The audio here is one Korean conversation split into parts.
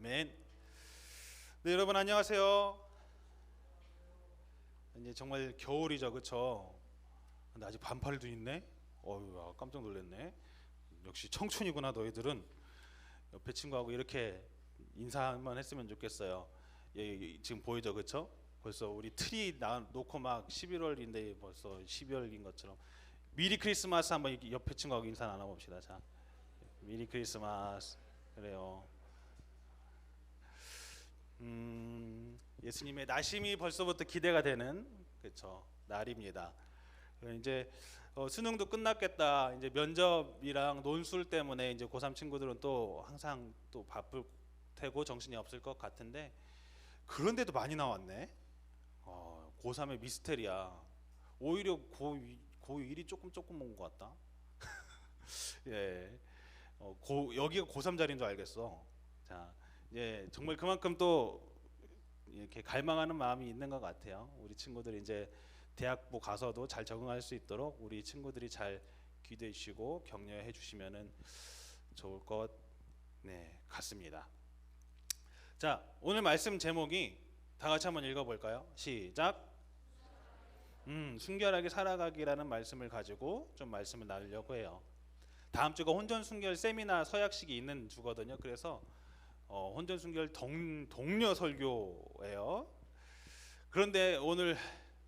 아멘. 네, 여러분 안녕하세요. 이제 정말 겨울이죠, 그렇죠? 근데 아직 반팔도 있네. 어휴, 깜짝 놀랐네. 역시 청춘이구나 너희들은. 옆에 친구하고 이렇게 인사만 했으면 좋겠어요. 예, 지금 보이죠, 그렇죠? 벌써 우리 트리 놓고 막 11월인데 벌써 12월인 것처럼. 미리 크리스마스 한번 옆에 친구하고 인사 나눠봅시다. 자, 미리 크리스마스. 그래요. 예수님의 나심이 벌써부터 기대가 되는 그렇죠 날입니다. 이제 수능도 끝났겠다. 이제 면접이랑 논술 때문에 이제 고3 친구들은 또 항상 또 바쁠 테고 정신이 없을 것 같은데 그런데도 많이 나왔네. 고3의 미스테리야. 오히려 고1이 조금 온 것 같다. 예, 여기가 고3 자리인 줄 알겠어. 자, 예, 정말 그만큼 또 이렇게 갈망하는 마음이 있는 것 같아요. 우리 친구들이 이제 대학부 가서도 잘 적응할 수 있도록 우리 친구들이 잘 기도해 주시고 격려해 주시면은 좋을 것 같습니다. 자, 오늘 말씀 제목이 다 같이 한번 읽어볼까요? 시작. 순결하게 살아가기라는 말씀을 가지고 좀 말씀을 나누려고 해요. 다음 주가 혼전 순결 세미나 서약식이 있는 주거든요. 그래서 혼전 순결 동료 설교예요. 그런데 오늘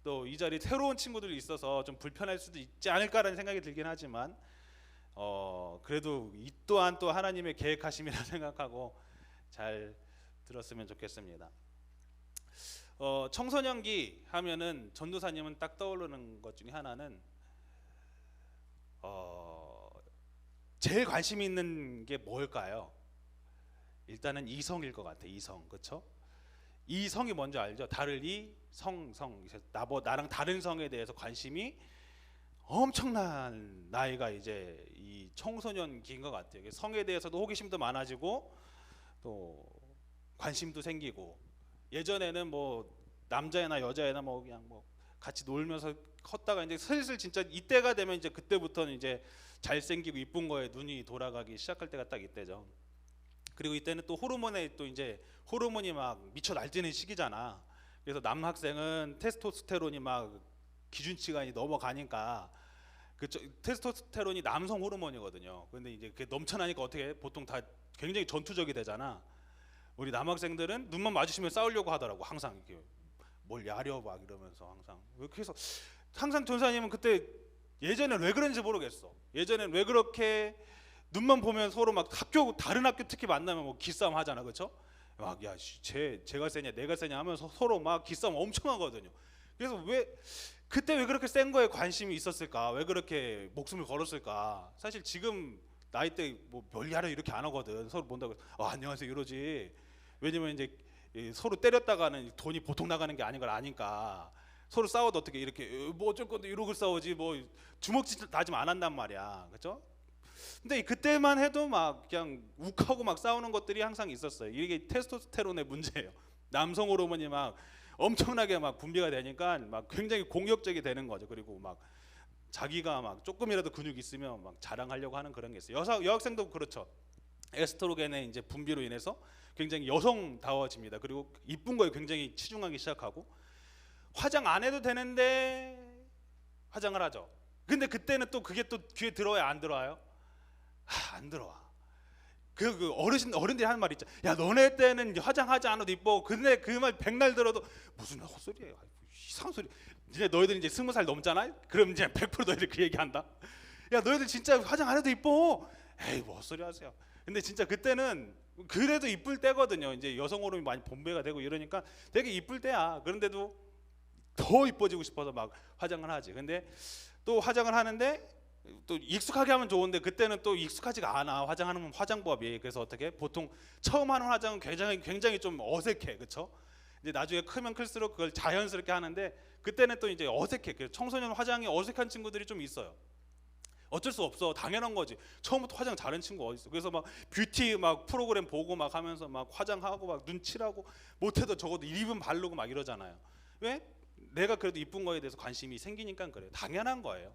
또 이 자리에 새로운 친구들이 있어서 좀 불편할 수도 있지 않을까라는 생각이 들긴 하지만 그래도 이 또한 또 하나님의 계획하심이라 생각하고 잘 들었으면 좋겠습니다. 청소년기 하면은 전도사님은 딱 떠오르는 것 중에 하나는 제일 관심 있는 게 뭘까요? 일단은 이성일 것 같아. 이성, 그렇죠? 이성이 뭔지 알죠? 다르리 성. 나랑 다른 성에 대해서 관심이 엄청난 나이가 이제 이 청소년기인 것 같아요. 성에 대해서도 호기심도 많아지고 또 관심도 생기고, 예전에는 뭐 남자애나 여자애나 뭐 그냥 뭐 같이 놀면서 컸다가 이제 슬슬 진짜 이때가 되면 이제 그때부터는 이제 잘생기고 이쁜 거에 눈이 돌아가기 시작할 때가 딱 이때죠. 그리고 이때는 또 호르몬에 또 이제 호르몬이 막 미쳐 날뛰는 시기잖아. 그래서 남학생은 테스토스테론이 막 기준치가 넘어가니까 그 테스토스테론이 남성 호르몬이거든요. 근데 이제 그게 넘쳐나니까 어떻게 보통 다 굉장히 전투적이 되잖아. 우리 남학생들은 눈만 마주치면 싸우려고 하더라고. 항상 이렇게 뭘 야려 막 이러면서 항상. 그래서 항상 전사님은 그때 예전엔 왜 그런지 모르겠어. 예전엔 왜 그렇게 눈만 보면 서로 막 다른 학교 특히 만나면 뭐 기싸움 하잖아, 그렇죠? 막 야, 제가 세냐 내가 세냐 하면서 서로 막 기싸움 엄청 하거든요. 그래서 그때 왜 그렇게 센 거에 관심이 있었을까? 왜 그렇게 목숨을 걸었을까? 사실 지금 나이 때 뭐 별야를 이렇게 안 하거든. 서로 본다고 안녕하세요 이러지. 왜냐면 이제 서로 때렸다가는 돈이 보통 나가는 게 아닌 걸 아니까 서로 싸워도 어떻게 이렇게 뭐 어쩔 건데 이러고 싸우지 뭐 주먹질 다짐 안 한단 말이야, 그렇죠? 근데 그때만 해도 막 그냥 욱하고 막 싸우는 것들이 항상 있었어요. 이게 테스토스테론의 문제예요. 남성 호르몬이 막 엄청나게 막 분비가 되니까 막 굉장히 공격적이 되는 거죠. 그리고 막 자기가 막 조금이라도 근육이 있으면 막 자랑하려고 하는 그런 게 있어요. 여학생도 그렇죠. 에스트로겐의 이제 분비로 인해서 굉장히 여성다워집니다. 그리고 이쁜 거에 굉장히 치중하기 시작하고, 화장 안 해도 되는데 화장을 하죠. 근데 그때는 또 그게 또 귀에 들어와요, 안 들어와요? 안 들어와. 그 어른들이 하는 말 있죠. 야, 너네 때는 화장하지 않아도 이뻐. 근데 그 말 백날 들어도 무슨 헛소리예요. 이상한 소리. 이제 너희들 이제 20살 넘잖아. 그럼 이제 100% 너희들 그 얘기한다. 야, 너희들 진짜 화장 안 해도 이뻐. 에이, 뭐 헛소리 하세요. 근데 진짜 그때는 그래도 이쁠 때거든요. 이제 여성 호르몬이 많이 분비가 되고 이러니까 되게 이쁠 때야. 그런데도 더 이뻐지고 싶어서 막 화장을 하지. 근데 또 화장을 하는데 또 익숙하게 하면 좋은데 그때는 또 익숙하지가 않아. 화장하는 화장법이. 그래서 어떻게 보통 처음 하는 화장은 굉장히 좀 어색해, 그렇죠? 이제 나중에 크면 클수록 그걸 자연스럽게 하는데 그때는 또 이제 어색해. 그래서 청소년 화장이 어색한 친구들이 좀 있어요. 어쩔 수 없어. 당연한 거지. 처음부터 화장 잘하는 친구 어디 있어? 그래서 막 뷰티 막 프로그램 보고 막 하면서 막 화장하고 막 눈 칠하고 못해도 적어도 립은 바르고 막 이러잖아요. 왜? 내가 그래도 이쁜 거에 대해서 관심이 생기니까 그래요. 당연한 거예요.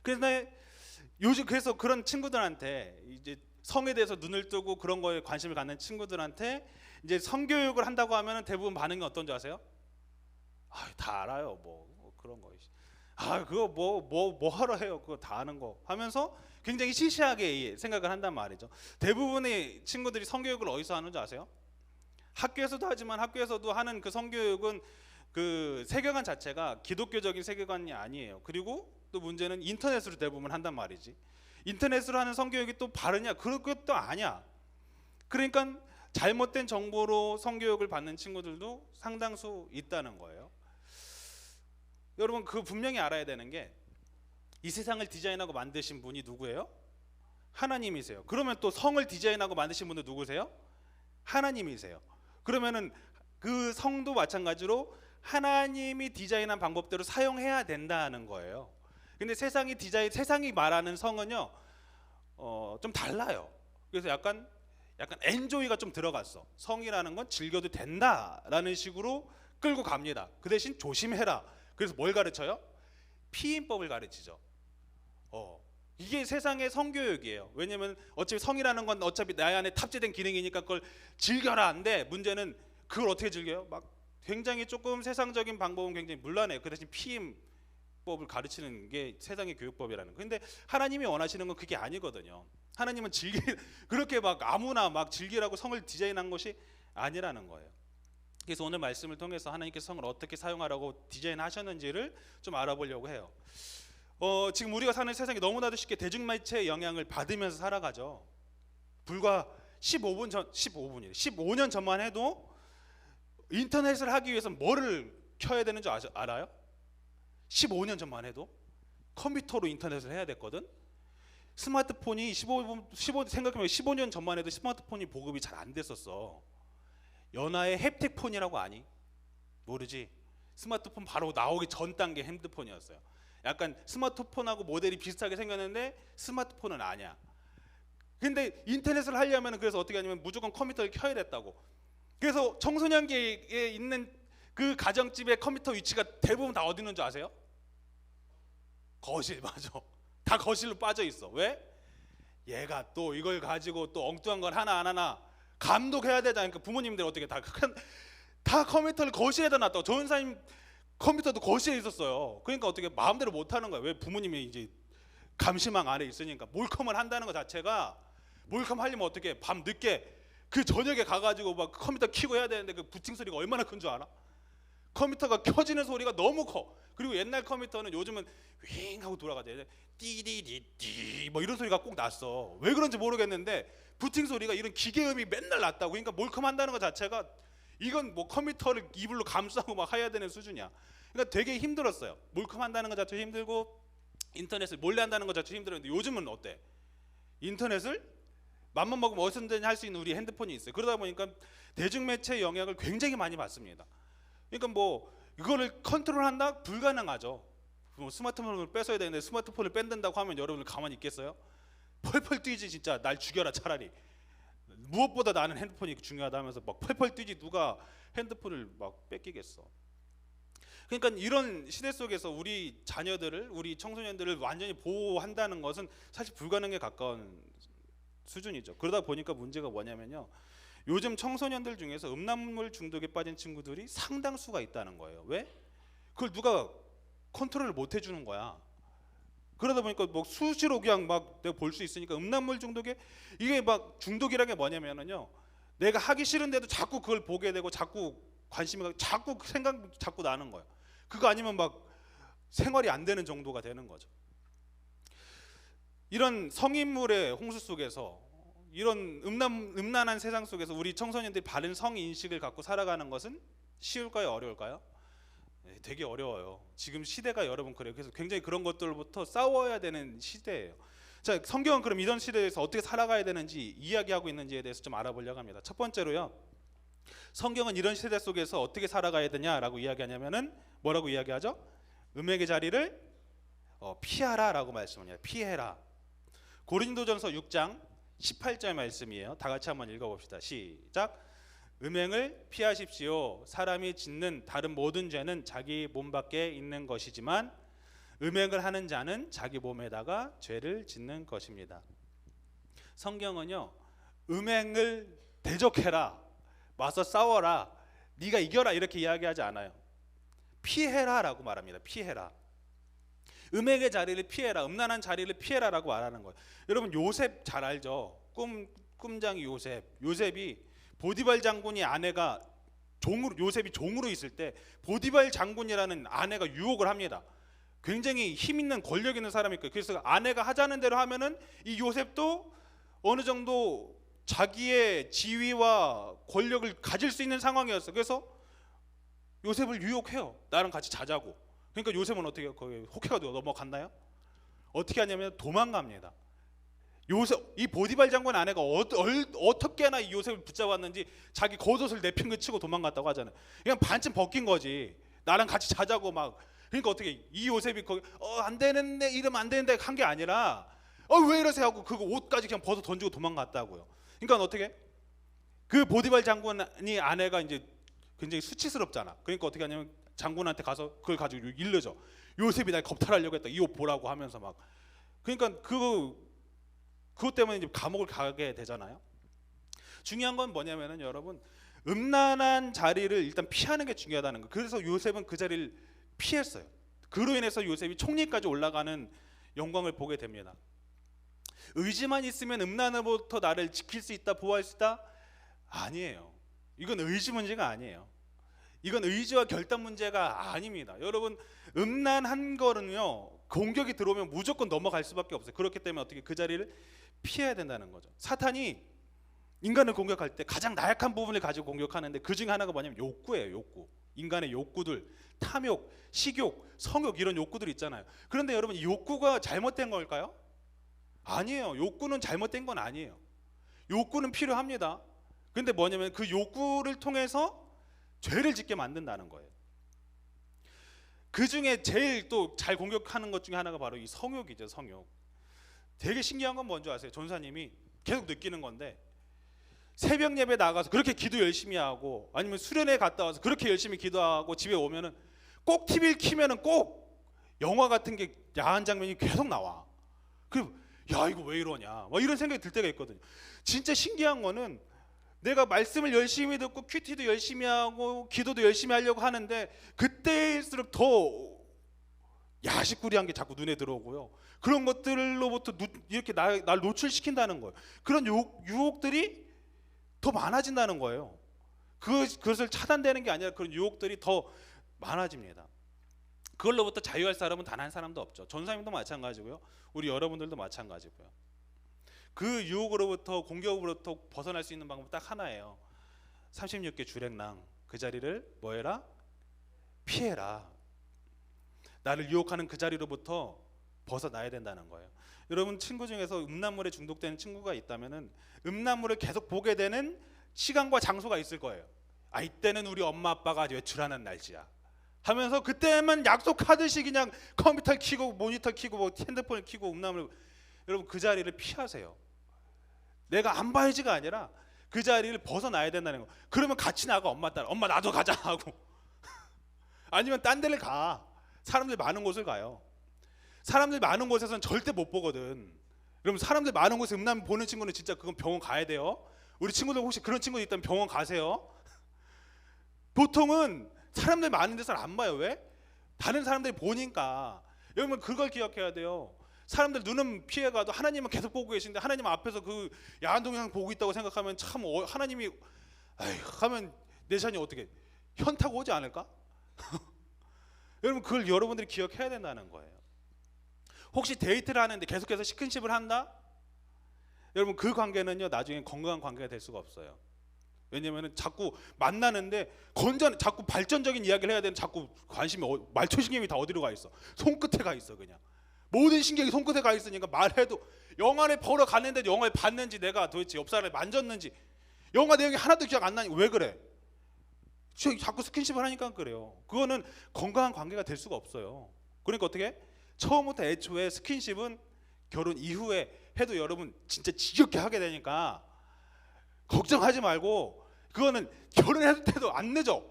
그래서 요즘 그래서 그런 친구들한테 이제 성에 대해서 눈을 뜨고 그런 거에 관심을 갖는 친구들한테 이제 성교육을 한다고 하면 대부분 반응이 어떤지 아세요? 다 알아요. 뭐 그런 거. 그거 뭐 하러 해요. 그거 다 아는 거 하면서 굉장히 시시하게 생각을 한단 말이죠. 대부분의 친구들이 성교육을 어디서 하는 줄 아세요? 학교에서도 하지만 학교에서도 하는 그 성교육은 그 세계관 자체가 기독교적인 세계관이 아니에요. 그리고 또 문제는 인터넷으로 대부분 한단 말이지. 인터넷으로 하는 성교육이 또 바르냐? 그것도 아니야. 그러니까 잘못된 정보로 성교육을 받는 친구들도 상당수 있다는 거예요. 여러분, 그 분명히 알아야 되는 게 이 세상을 디자인하고 만드신 분이 누구예요? 하나님이세요. 그러면 또 성을 디자인하고 만드신 분도 누구세요? 하나님이세요. 그러면은 그 성도 마찬가지로 하나님이 디자인한 방법대로 사용해야 된다는 거예요. 근데 세상이 말하는 성은요, 좀 달라요. 그래서 약간 엔조이가 좀 들어갔어. 성이라는 건 즐겨도 된다라는 식으로 끌고 갑니다. 그 대신 조심해라. 그래서 뭘 가르쳐요? 피임법을 가르치죠. 이게 세상의 성교육이에요. 왜냐면 어차피 성이라는 건 어차피 내 안에 탑재된 기능이니까 그걸 즐겨라 한데, 문제는 그걸 어떻게 즐겨요? 막 굉장히 조금 세상적인 방법은 굉장히 문란해요. 그 대신 피임법을 가르치는 게 세상의 교육법이라는 거. 근데 하나님이 원하시는 건 그게 아니거든요. 하나님은 그렇게 막 아무나 막 즐기라고 성을 디자인한 것이 아니라는 거예요. 그래서 오늘 말씀을 통해서 하나님께서 성을 어떻게 사용하라고 디자인하셨는지를 좀 알아보려고 해요. 지금 우리가 사는 세상이 너무나도 쉽게 대중매체의 영향을 받으면서 살아가죠. 불과 15년 전만 해도 인터넷을 하기 위해서 뭐를 켜야 되는 줄 알아요? 15년 전만 해도 컴퓨터로 인터넷을 해야 됐거든. 스마트폰이 생각해보면 15년 전만 해도 스마트폰이 보급이 잘 안 됐었어. 연하의 햅틱폰이라고 아니? 모르지? 스마트폰 바로 나오기 전 단계 핸드폰이었어요. 약간 스마트폰하고 모델이 비슷하게 생겼는데 스마트폰은 아니야. 근데 인터넷을 하려면 그래서 어떻게 하냐면 무조건 컴퓨터를 켜야 됐다고. 그래서 청소년기에 있는 그 가정집의 컴퓨터 위치가 대부분 다 어디 있는 줄 아세요? 거실. 맞아. 다 거실로 빠져 있어. 왜? 얘가 또 이걸 가지고 또 엉뚱한 걸 하나 안 하나 감독해야 되잖아요. 그러니까 부모님들 어떻게 다 컴퓨터를 거실에다 놨다고. 저 원사님 컴퓨터도 거실에 있었어요. 그러니까 어떻게 마음대로 못 하는 거야. 왜? 부모님이 이제 감시망 안에 있으니까. 몰컴을 한다는 것 자체가, 몰컴 하려면 어떻게 밤 늦게 그 저녁에 가가지고 막 컴퓨터 켜고 해야 되는데 그 부팅 소리가 얼마나 큰 줄 알아? 컴퓨터가 켜지는 소리가 너무 커. 그리고 옛날 컴퓨터는 요즘은 윙 하고 돌아가죠. 띠디디디 뭐 이런 소리가 꼭 났어. 왜 그런지 모르겠는데 부팅 소리가 이런 기계음이 맨날 났다고. 그러니까 몰컴 한다는 것 자체가 이건 뭐 컴퓨터를 이불로 감싸고 막 해야 되는 수준이야. 그러니까 되게 힘들었어요. 몰컴 한다는 것 자체도 힘들고 인터넷을 몰래 한다는 것 자체도 힘들었는데, 요즘은 어때? 인터넷을 맘만 먹으면 어디서든지 할 수 있는 우리 핸드폰이 있어요. 그러다 보니까 대중매체의 영향을 굉장히 많이 받습니다. 그러니까 뭐 이거를 컨트롤한다? 불가능하죠. 뭐 스마트폰을 뺏어야 되는데 스마트폰을 뺏는다고 하면 여러분들 가만히 있겠어요? 펄펄 뛰지. 진짜 날 죽여라 차라리. 무엇보다 나는 핸드폰이 중요하다 하면서 막 펄펄 뛰지. 누가 핸드폰을 막 뺏기겠어. 그러니까 이런 시대 속에서 우리 자녀들을, 우리 청소년들을 완전히 보호한다는 것은 사실 불가능에 가까운 수준이죠. 그러다 보니까 문제가 뭐냐면요, 요즘 청소년들 중에서 음란물 중독에 빠진 친구들이 상당수가 있다는 거예요. 왜? 그걸 누가 컨트롤을 못 해주는 거야. 그러다 보니까 뭐 수시로 그냥 막 내가 볼 수 있으니까 음란물 중독에, 이게 막 중독이라는 게 뭐냐면요, 내가 하기 싫은데도 자꾸 그걸 보게 되고 자꾸 관심이 가고 자꾸 생각 자꾸 나는 거야. 그거 아니면 막 생활이 안 되는 정도가 되는 거죠. 이런 성인물의 홍수 속에서, 이런 음란한 세상 속에서 우리 청소년들이 바른 성 인식을 갖고 살아가는 것은 쉬울까요? 어려울까요? 네, 되게 어려워요. 지금 시대가 여러분 그래요. 그래서 굉장히 그런 것들부터 싸워야 되는 시대예요. 자, 성경은 그럼 이런 시대에서 어떻게 살아가야 되는지, 이야기하고 있는지에 대해서 좀 알아보려고 합니다. 첫 번째로요, 성경은 이런 시대 속에서 어떻게 살아가야 되냐라고 이야기하냐면은 뭐라고 이야기하죠? 음행의 자리를 피하라라고 말씀을 해요. 피해라. 고린도전서 6장 18절 말씀이에요. 다 같이 한번 읽어봅시다. 시작. 음행을 피하십시오. 사람이 짓는 다른 모든 죄는 자기 몸 밖에 있는 것이지만 음행을 하는 자는 자기 몸에다가 죄를 짓는 것입니다. 성경은요, 음행을 대적해라, 맞서 싸워라, 네가 이겨라 이렇게 이야기하지 않아요. 피해라라고 말합니다. 피해라. 음행의 자리를 피해라, 음란한 자리를 피해라라고 말하는 거예요. 여러분 요셉 잘 알죠? 꿈장이 요셉이 보디발 장군이 아내가 요셉이 종으로 있을 때 보디발 장군이라는 아내가 유혹을 합니다. 굉장히 힘 있는 권력 있는 사람이니까. 그래서 아내가 하자는 대로 하면은 이 요셉도 어느 정도 자기의 지위와 권력을 가질 수 있는 상황이었어. 그래서 요셉을 유혹해요. 나랑 같이 자자고. 그러니까 요셉은 어떻게 거기 혹해가 넘어갔나요? 어떻게 하냐면 도망갑니다. 이 보디발 장군 아내가 어떻게나 이 요셉을 붙잡았는지 자기 겉옷을 내팽개 치고 도망갔다고 하잖아요. 그냥 반쯤 벗긴 거지. 나랑 같이 자자고 막. 그러니까 어떻게 이 요셉이 거기 안 되는데 이러면 안 되는데 한 게 아니라 왜 이러세요 하고 그 옷까지 그냥 벗어 던지고 도망갔다고요. 그러니까 어떻게 그 보디발 장군이 아내가 이제 굉장히 수치스럽잖아. 그러니까 어떻게 하냐면 장군한테 가서 그걸 가지고 일러줘. 요셉이 날 겁탈하려고 했다. 이 옷 보라고 하면서 막. 그러니까 그것 때문에 이제 감옥을 가게 되잖아요. 중요한 건 뭐냐면은 여러분 음란한 자리를 일단 피하는 게 중요하다는 거. 그래서 요셉은 그 자리를 피했어요. 그로 인해서 요셉이 총리까지 올라가는 영광을 보게 됩니다. 의지만 있으면 음란으로부터 나를 지킬 수 있다, 보호할 수 있다? 아니에요. 이건 의지 문제가 아니에요. 이건 의지와 결단 문제가 아닙니다. 여러분 음란한 거는요 공격이 들어오면 무조건 넘어갈 수밖에 없어요. 그렇기 때문에 어떻게 그 자리를 피해야 된다는 거죠. 사탄이 인간을 공격할 때 가장 나약한 부분을 가지고 공격하는데 그 중에 하나가 뭐냐면 욕구예요. 욕구. 인간의 욕구들, 탐욕, 식욕, 성욕 이런 욕구들 있잖아요. 그런데 여러분 이 욕구가 잘못된 걸까요? 아니에요. 욕구는 잘못된 건 아니에요. 욕구는 필요합니다. 근데 뭐냐면 그 욕구를 통해서 죄를 짓게 만든다는 거예요. 그 중에 제일 또 잘 공격하는 것 중에 하나가 바로 이 성욕이죠. 성욕. 되게 신기한 건 뭔지 아세요? 전사님이 계속 느끼는 건데 새벽 예배 나가서 그렇게 기도 열심히 하고 아니면 수련회 갔다 와서 그렇게 열심히 기도하고 집에 오면은 꼭 TV를 켜면은 꼭 영화 같은 게 야한 장면이 계속 나와. 그리고 야 이거 왜 이러냐 막 이런 생각이 들 때가 있거든요. 진짜 신기한 거는 내가 말씀을 열심히 듣고 큐티도 열심히 하고 기도도 열심히 하려고 하는데 그때일수록 더 야식구리한 게 자꾸 눈에 들어오고요. 그런 것들로부터 이렇게 날 노출시킨다는 거예요. 그런 유혹들이 더 많아진다는 거예요. 그것을 차단되는 게 아니라 그런 유혹들이 더 많아집니다. 그걸로부터 자유할 사람은 단 한 사람도 없죠. 전사님도 마찬가지고요. 우리 여러분들도 마찬가지고요. 그 유혹으로부터 공격으로부터 벗어날 수 있는 방법은 딱 하나예요. 36개 주랭랑 그 자리를 뭐해라? 피해라. 나를 유혹하는 그 자리로부터 벗어나야 된다는 거예요. 여러분 친구 중에서 음란물에 중독되는 친구가 있다면은 음란물을 계속 보게 되는 시간과 장소가 있을 거예요. 이때는 우리 엄마 아빠가 외출하는 날씨야 하면서 그때만 약속하듯이 그냥 컴퓨터 켜고 모니터 켜고 뭐 핸드폰을 켜고 음란물. 여러분 그 자리를 피하세요. 내가 안 봐야지가 아니라 그 자리를 벗어나야 된다는 거. 그러면 같이 나가 엄마 따라. 엄마 나도 가자 하고 아니면 딴 데를 가. 사람들 많은 곳을 가요. 사람들 많은 곳에서는 절대 못 보거든. 여러분 사람들 많은 곳에 음란 보는 친구는 진짜 그건 병원 가야 돼요. 우리 친구들 혹시 그런 친구 있다면 병원 가세요. 보통은 사람들 많은 데서는 안 봐요. 왜? 다른 사람들이 보니까. 여러분 그걸 기억해야 돼요. 사람들 눈은 피해가도 하나님은 계속 보고 계신데 하나님 앞에서 그 야한 동영상 보고 있다고 생각하면 참 하나님이 하면 내 자녀 어떻게 현타가 오지 않을까? 여러분 그걸 여러분들이 기억해야 된다는 거예요. 혹시 데이트를 하는데 계속해서 스킨십을 한다? 여러분 그 관계는요 나중에 건강한 관계가 될 수가 없어요. 왜냐면은 자꾸 만나는데 자꾸 발전적인 이야기를 해야 되는 자꾸 관심이 말초신경이 다 어디로 가 있어? 손끝에 가 있어. 그냥 모든 신경이 손끝에 가 있으니까 말해도 영화를 보러 갔는데 영화를 봤는지 내가 도대체 옆 사람을 만졌는지 영화 내용이 하나도 기억 안 나니 왜 그래? 자꾸 스킨십을 하니까 그래요. 그거는 건강한 관계가 될 수가 없어요. 그러니까 어떻게? 처음부터 애초에 스킨십은 결혼 이후에 해도 여러분 진짜 지겹게 하게 되니까 걱정하지 말고 그거는 결혼했을 때도 안 늦어.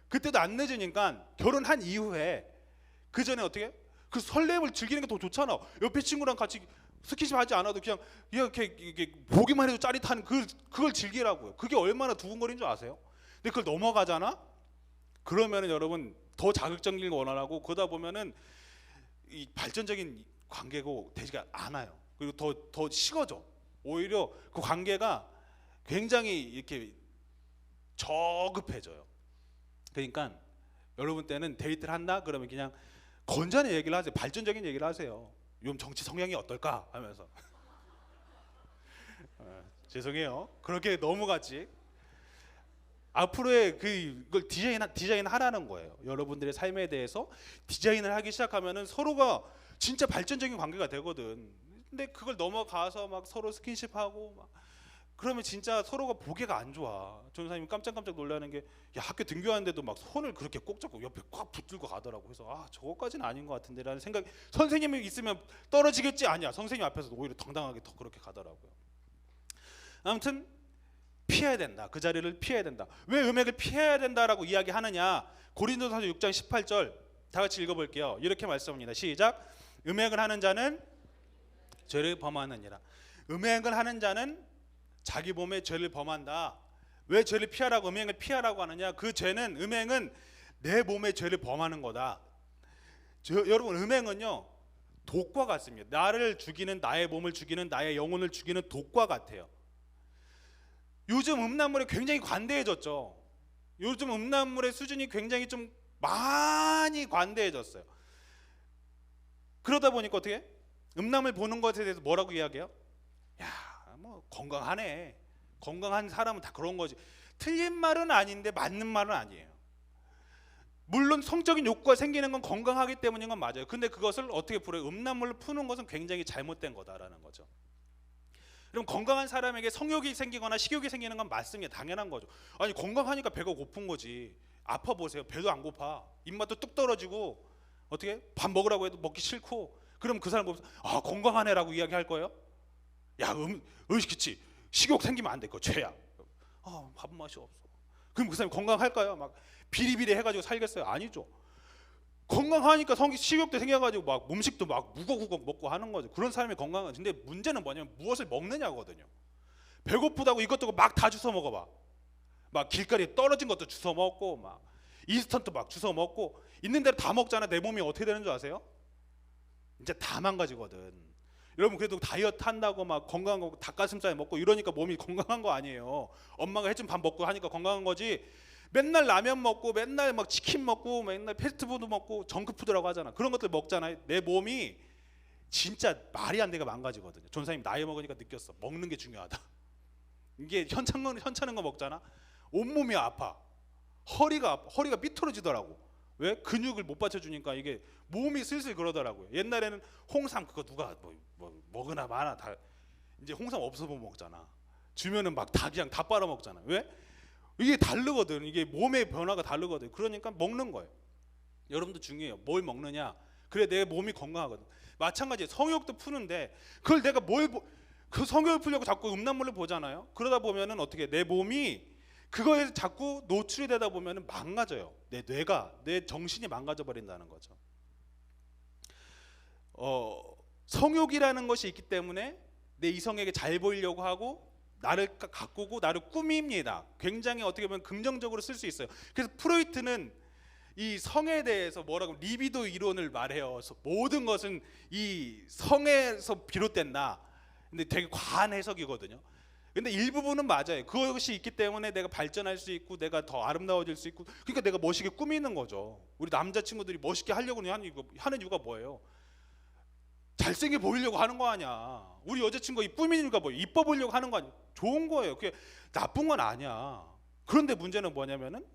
그때도 안 늦으니까 결혼한 이후에 그 전에 어떻게? 그 설렘을 즐기는 게 더 좋잖아. 옆에 친구랑 같이 스킨십 하지 않아도 그냥 이렇게 보기만 해도 짜릿한 그걸 즐기라고요. 그게 얼마나 두근거리는 줄 아세요? 근데 그걸 넘어가잖아? 그러면은 여러분 더 자극적인 걸 원하고 그러다 보면은 이 발전적인 관계고 되지가 않아요. 그리고 더 식어져. 오히려 그 관계가 굉장히 이렇게 저급해져요. 그러니까 여러분 때는 데이트를 한다 그러면 그냥 건전한 얘기를 하세요. 발전적인 얘기를 하세요. 요즘 정치 성향이 어떨까 하면서 죄송해요. 그렇게 넘어갔지. 앞으로의 그걸 디자인하라는 거예요. 여러분들의 삶에 대해서 디자인을 하기 시작하면은 서로가 진짜 발전적인 관계가 되거든. 근데 그걸 넘어가서 막 서로 스킨십하고 막 그러면 진짜 서로가 보기가 안 좋아. 전사님이 깜짝깜짝 놀라는 게 야, 학교 등교하는데도 막 손을 그렇게 꼭 잡고 옆에 꽉 붙들고 가더라고. 그래서 아, 저거까지는 아닌 것 같은데라는 생각이, 선생님이 있으면 떨어지겠지? 아니야. 선생님 앞에서도 오히려 당당하게 더 그렇게 가더라고요. 아무튼 피해야 된다. 그 자리를 피해야 된다. 왜 음행을 피해야 된다라고 이야기하느냐? 고린도전서 6장 18절 다 같이 읽어볼게요. 이렇게 말씀합니다. 시작. 음행을 하는 자는 죄를 범하느니라. 음행을 하는 자는 자기 몸에 죄를 범한다. 왜 죄를 피하라고 음행을 피하라고 하느냐? 그 죄는 음행은 내 몸에 죄를 범하는 거다. 여러분 음행은요 독과 같습니다. 나를 죽이는, 나의 몸을 죽이는, 나의 영혼을 죽이는 독과 같아요. 요즘 음란물에 굉장히 관대해졌죠. 요즘 음란물의 수준이 굉장히 좀 많이 관대해졌어요. 그러다 보니까 어떻게? 음란물 보는 것에 대해서 뭐라고 이야기해요? 야, 뭐 건강하네. 건강한 사람은 다 그런 거지. 틀린 말은 아닌데 맞는 말은 아니에요. 물론 성적인 욕구가 생기는 건 건강하기 때문인 건 맞아요. 근데 그것을 어떻게 풀어요? 음란물로 푸는 것은 굉장히 잘못된 거다라는 거죠. 그럼 건강한 사람에게 성욕이 생기거나 식욕이 생기는 건 맞습니다. 당연한 거죠. 아니 건강하니까 배가 고픈 거지. 아파 보세요. 배도 안 고파. 입맛도 뚝 떨어지고 어떻게 밥 먹으라고 해도 먹기 싫고. 그럼 그 사람 보면서 아 건강하네라고 이야기할 거예요? 야 그치 식욕 생기면 안 돼. 그거 죄야. 아 밥맛이 없어. 그럼 그 사람이 건강할까요? 막 비리비리 해가지고 살겠어요? 아니죠. 건강하니까 식욕도 생겨가지고 막 음식도 막 우걱우걱 먹고 하는 거죠. 그런 사람이 건강한. 근데 문제는 뭐냐면 무엇을 먹느냐거든요. 배고프다고 이것저것 막 다 주워 먹어봐. 막 길거리에 떨어진 것도 주워 먹고 막 인스턴트 막 주워 먹고 있는 대로 다 먹잖아. 내 몸이 어떻게 되는 줄 아세요? 이제 다 망가지거든. 여러분 그래도 다이어트 한다고 막 건강한 거 닭가슴살 먹고 이러니까 몸이 건강한 거 아니에요. 엄마가 해준 밥 먹고 하니까 건강한 거지. 맨날 라면 먹고 맨날 막 치킨 먹고 맨날 패스트푸드 먹고 정크푸드라고 하잖아. 그런 것들 먹잖아요. 내 몸이 진짜 말이 안 되게 망가지거든요. 전사님 나이 먹으니까 느꼈어. 먹는 게 중요하다. 이게 현찮은 거 먹잖아. 온몸이 아파. 허리가 삐뚤어지더라고. 왜? 근육을 못 받쳐주니까 이게 몸이 슬슬 그러더라고요. 옛날에는 홍삼 그거 누가 뭐 먹으나 마나 다 이제 홍삼 없어서 먹잖아. 주면은 막 다 그냥 다 빨아 먹잖아. 왜? 이게 다르거든. 이게 몸의 변화가 다르거든. 그러니까 먹는 거예요. 여러분도 중요해요. 뭘 먹느냐. 그래 내 몸이 건강하거든. 마찬가지예요. 성욕도 푸는데 그걸 내가 그 성욕을 풀려고 자꾸 음란물을 보잖아요. 그러다 보면은 어떻게 내 몸이 그거에 자꾸 노출이 되다 보면은 망가져요. 내 뇌가, 내 정신이 망가져 버린다는 거죠. 성욕이라는 것이 있기 때문에 내 이성에게 잘 보이려고 하고 나를 가꾸고 나를 꾸밉니다. 굉장히 어떻게 보면 긍정적으로 쓸 수 있어요. 그래서 프로이트는 이 성에 대해서 뭐라고 리비도 이론을 말해요. 모든 것은 이 성에서 비롯된다. 근데 되게 과한 해석이거든요. 근데 일부분은 맞아요. 그것이 있기 때문에 내가 발전할 수 있고 내가 더 아름다워질 수 있고 그러니까 내가 멋있게 꾸미는 거죠. 우리 남자친구들이 멋있게 하려고 하는 이유가 뭐예요? 잘생겨 보이려고 하는 거 아니야. 우리 여자친구가 꾸미니까 뭐 이뻐 보이려고 하는 거 아니야. 좋은 거예요. 그게 나쁜 건 아니야. 그런데 문제는 뭐냐면은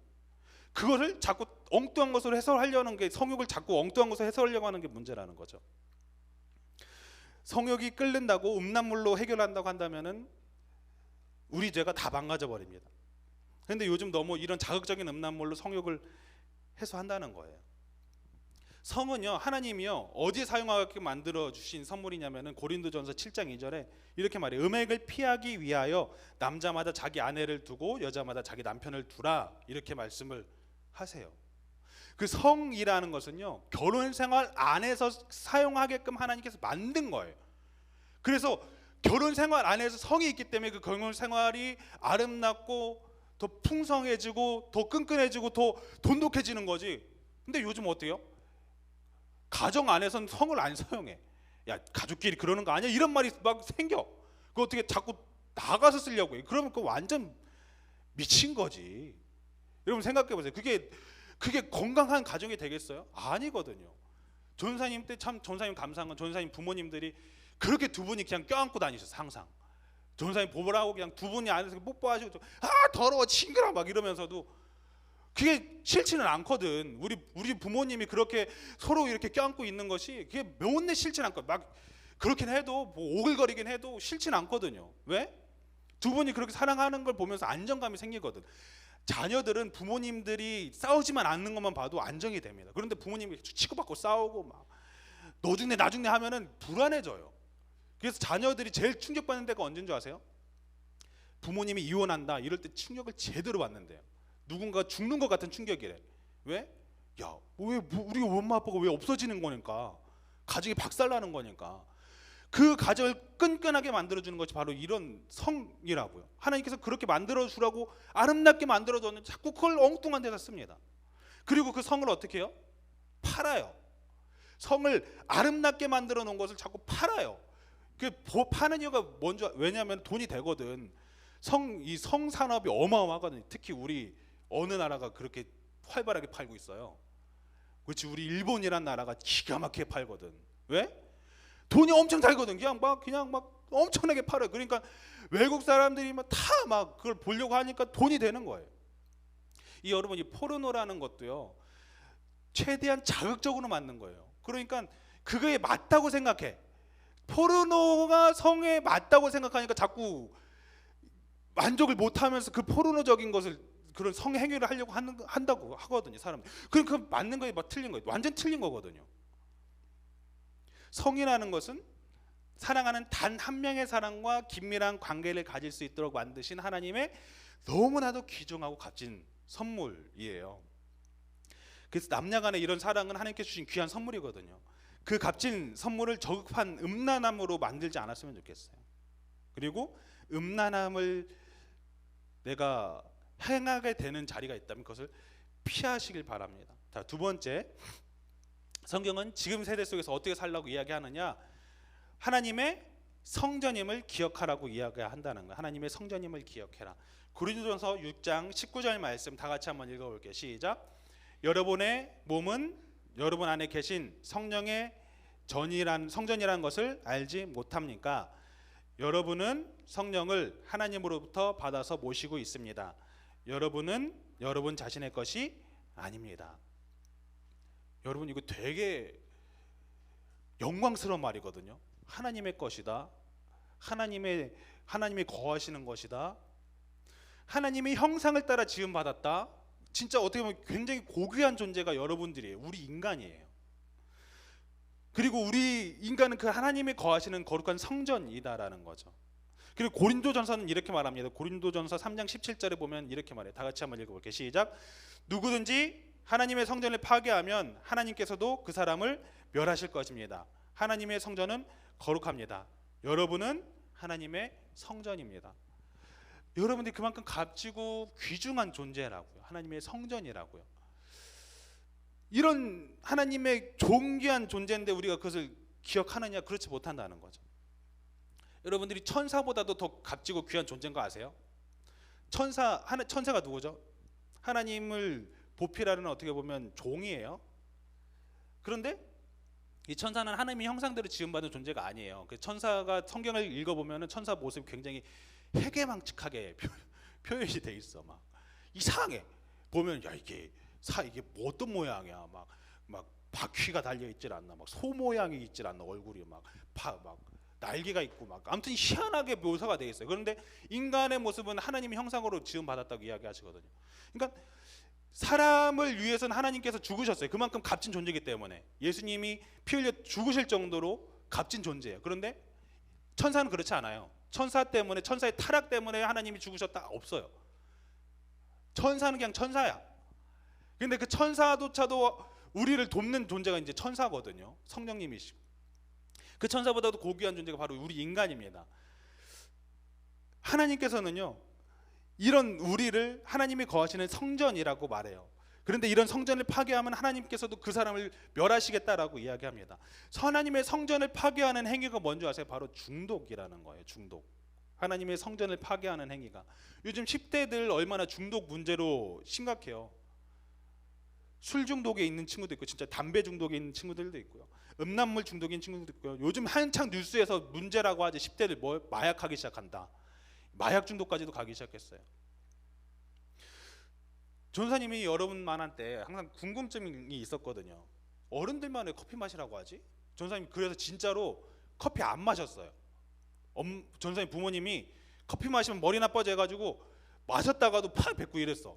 그거를 자꾸 엉뚱한 것으로 해석하려는 게 성욕을 자꾸 엉뚱한 것으로 해석하려고 하는 게 문제라는 거죠. 성욕이 끓는다고 음란물로 해결한다고 한다면은 우리 죄가 다 망가져 버립니다. 그런데 요즘 너무 이런 자극적인 음란물로 성욕을 해소한다는 거예요. 성은요 하나님이요 어디에 사용하게 만들어 주신 선물이냐면은 고린도전서 7장 2절에 이렇게 말해요. 음행을 피하기 위하여 남자마다 자기 아내를 두고 여자마다 자기 남편을 두라 이렇게 말씀을 하세요. 그 성이라는 것은요 결혼 생활 안에서 사용하게끔 하나님께서 만든 거예요. 그래서 결혼 생활 안에서 성이 있기 때문에 그 결혼 생활이 아름답고 더 풍성해지고 더 끈끈해지고 더 돈독해지는 거지. 근데 요즘 어때요? 가정 안에서는 성을 안 사용해. 야, 가족끼리 그러는 거 아니야? 이런 말이 막 생겨. 그거 어떻게 자꾸 나가서 쓰려고 해. 그러면 그거 완전 미친 거지. 여러분 생각해 보세요. 그게 건강한 가정이 되겠어요? 아니거든요. 전사님 때 참 전사님 감사한 건 전사님 부모님들이 그렇게 두 분이 그냥 껴안고 다니셨어요. 항상 전사님 보라고 그냥 두 분이 안에서 뽀뽀하시고 아 더러워 징그러 막 이러면서도 그게 싫지는 않거든. 우리 부모님이 그렇게 서로 이렇게 껴안고 있는 것이 그게 묘내 싫지는 않거든. 막 그렇긴 해도 뭐 오글거리긴 해도 싫지는 않거든요. 왜? 두 분이 그렇게 사랑하는 걸 보면서 안정감이 생기거든. 자녀들은 부모님들이 싸우지만 않는 것만 봐도 안정이 됩니다. 그런데 부모님이 치고받고 싸우고 막 너 죽네 나 죽네 하면은 불안해져요. 그래서 자녀들이 제일 충격받는 데가 언제인 줄 아세요? 부모님이 이혼한다 이럴 때 충격을 제대로 받는데요. 누군가 죽는 것 같은 충격이래. 왜? 야, 왜 우리 엄마 아빠가 왜 없어지는 거니까 가정이 박살나는 거니까 그 가정을 끈끈하게 만들어주는 것이 바로 이런 성이라고요. 하나님께서 그렇게 만들어주라고 아름답게 만들어줬는데 자꾸 그걸 엉뚱한 데다 씁니다. 그리고 그 성을 어떻게 해요? 팔아요. 성을 아름답게 만들어 놓은 것을 자꾸 팔아요. 그 파는 이유가 뭔지 왜냐하면 돈이 되거든. 이 성산업이 어마어마하거든요. 특히 우리 어느 나라가 그렇게 활발하게 팔고 있어요. 그렇지 우리 일본이란 나라가 기가 막히게 팔거든. 왜? 돈이 엄청 달거든. 그냥 막 엄청나게 팔아요. 그러니까 외국 사람들이 다 그걸 보려고 하니까 돈이 되는 거예요. 여러분 이 포르노라는 것도요. 최대한 자극적으로 만든 거예요. 그러니까 그거에 맞다고 생각해. 포르노가 성에 맞다고 생각하니까 자꾸 만족을 못하면서 그 포르노적인 것을 그런 성행위를 하려고 한다고 하거든요. 사람들. 그러니까 맞는 거에 틀린 거예요. 완전 틀린 거거든요. 성이라는 것은 사랑하는 단 한 명의 사람과 긴밀한 관계를 가질 수 있도록 만드신 하나님의 너무나도 귀중하고 값진 선물이에요. 그래서 남녀간의 이런 사랑은 하나님께서 주신 귀한 선물이거든요. 그 값진 선물을 저급한 음란함으로 만들지 않았으면 좋겠어요. 그리고 음란함을 내가 행하게 되는 자리가 있다면 그것을 피하시길 바랍니다. 자, 두 번째, 성경은 지금 세대 속에서 어떻게 살라고 이야기하느냐? 하나님의 성전임을 기억하라고 이야기한다는 거예요. 하나님의 성전임을 기억해라. 고린도전서 6장 19절 말씀 다 같이 한번 읽어볼게요. 시작. 여러분의 몸은 여러분 안에 계신 성령의 성전이라는 것을 알지 못합니까? 여러분은 성령을 하나님으로부터 받아서 모시고 있습니다. 여러분은 여러분 자신의 것이 아닙니다. 여러분 이거 되게 영광스러운 말이거든요. 하나님의 것이다. 하나님이 거하시는 것이다. 하나님의 형상을 따라 지음 받았다. 진짜 어떻게 보면 굉장히 고귀한 존재가 여러분들이에요. 우리 인간이에요. 그리고 우리 인간은 그 하나님이 거하시는 거룩한 성전이다라는 거죠. 그리고 고린도전서는 이렇게 말합니다. 고린도전서 3장 17절에 보면 이렇게 말해요. 다 같이 한번 읽어볼게요. 시작. 누구든지 하나님의 성전을 파괴하면 하나님께서도 그 사람을 멸하실 것입니다. 하나님의 성전은 거룩합니다. 여러분은 하나님의 성전입니다. 여러분들이 그만큼 값지고 귀중한 존재라고요. 하나님의 성전이라고요. 이런 하나님의 존귀한 존재인데 우리가 그것을 기억하느냐? 그렇지 못한다는 거죠. 여러분들이 천사보다도 더 값지고 귀한 존재인 거 아세요? 천사가 누구죠? 하나님을 보필하는 어떻게 보면 종이에요. 그런데 이 천사는 하나님의 형상대로 지음받은 존재가 아니에요. 그 천사가 성경을 읽어보면 천사 모습이 굉장히 해괴망측하게 표현이 돼 있어. 막 이상해. 보면 야 이게 뭐 어떤 모양이야? 막 바퀴가 달려 있질 않나? 막 소 모양이 있질 않나? 얼굴이 막 날개가 있고 막 아무튼 희한하게 묘사가 되어 있어요. 그런데 인간의 모습은 하나님의 형상으로 지음받았다고 이야기하시거든요. 그러니까 사람을 위해서는 하나님께서 죽으셨어요. 그만큼 값진 존재이기 때문에 예수님이 피 흘려 죽으실 정도로 값진 존재예요. 그런데 천사는 그렇지 않아요. 천사의 타락 때문에 하나님이 죽으셨다? 없어요. 천사는 그냥 천사야. 근데 그 천사조차도 우리를 돕는 존재가 이제 천사거든요. 성령님이시고. 그 천사보다도 고귀한 존재가 바로 우리 인간입니다. 하나님께서는요, 이런 우리를 하나님이 거하시는 성전이라고 말해요. 그런데 이런 성전을 파괴하면 하나님께서도 그 사람을 멸하시겠다라고 이야기합니다. 하나님의 성전을 파괴하는 행위가 뭔지 아세요? 바로 중독이라는 거예요. 중독. 하나님의 성전을 파괴하는 행위가. 요즘 10대들 얼마나 중독 문제로 심각해요. 술 중독에 있는 친구도 있고, 진짜 담배 중독에 있는 친구들도 있고요. 음란물 중독인 친구들도 있고요. 요즘 한창 뉴스에서 문제라고 하지, 10대들 마약하기 시작한다. 마약 중독까지도 가기 시작했어요. 전사님이 여러분만한 때 항상 궁금증이 있었거든요. 어른들만 왜 커피 마시라고 하지? 전사님 그래서 진짜로 커피 안 마셨어요. 전사님 부모님이 커피 마시면 머리 나빠져 해가지고 마셨다가도 팔 뱉고 이랬어.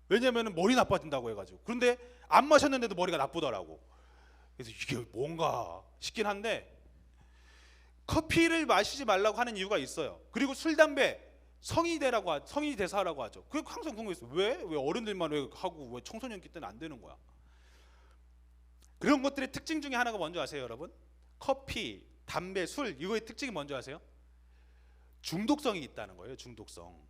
왜냐면 머리 나빠진다고 해가지고. 그런데 안 마셨는데도 머리가 나쁘더라고. 그래서 이게 뭔가 싶긴 한데, 커피를 마시지 말라고 하는 이유가 있어요. 그리고 술, 담배 성인이 돼서 하라고 하죠. 그게 항상 궁금했어요. 왜 어른들만 왜 하고 왜 청소년기 때는 안 되는 거야? 그런 것들의 특징 중에 하나가 뭔지 아세요, 여러분? 커피, 담배, 술, 이거의 특징이 뭔지 아세요? 중독성이 있다는 거예요. 중독성.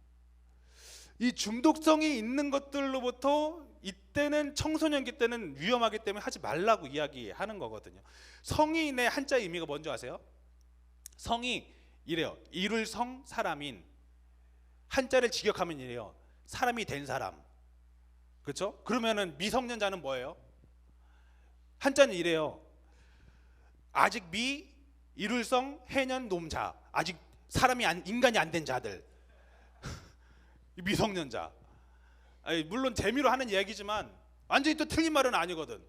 이 중독성이 있는 것들로부터 이때는 청소년기 때는 위험하기 때문에 하지 말라고 이야기하는 거거든요. 성인의 한자 의미가 뭔지 아세요? 성이 이래요. 이룰 성 사람인. 한자를 직역하면 이래요. 사람이 된 사람. 그렇죠? 그러면은 미성년자는 뭐예요? 한자는 이래요. 아직 이룰 성 해년 놈자. 아직 인간이 안 된 자들. 미성년자. 아니, 물론 재미로 하는 이야기지만 완전히 또 틀린 말은 아니거든.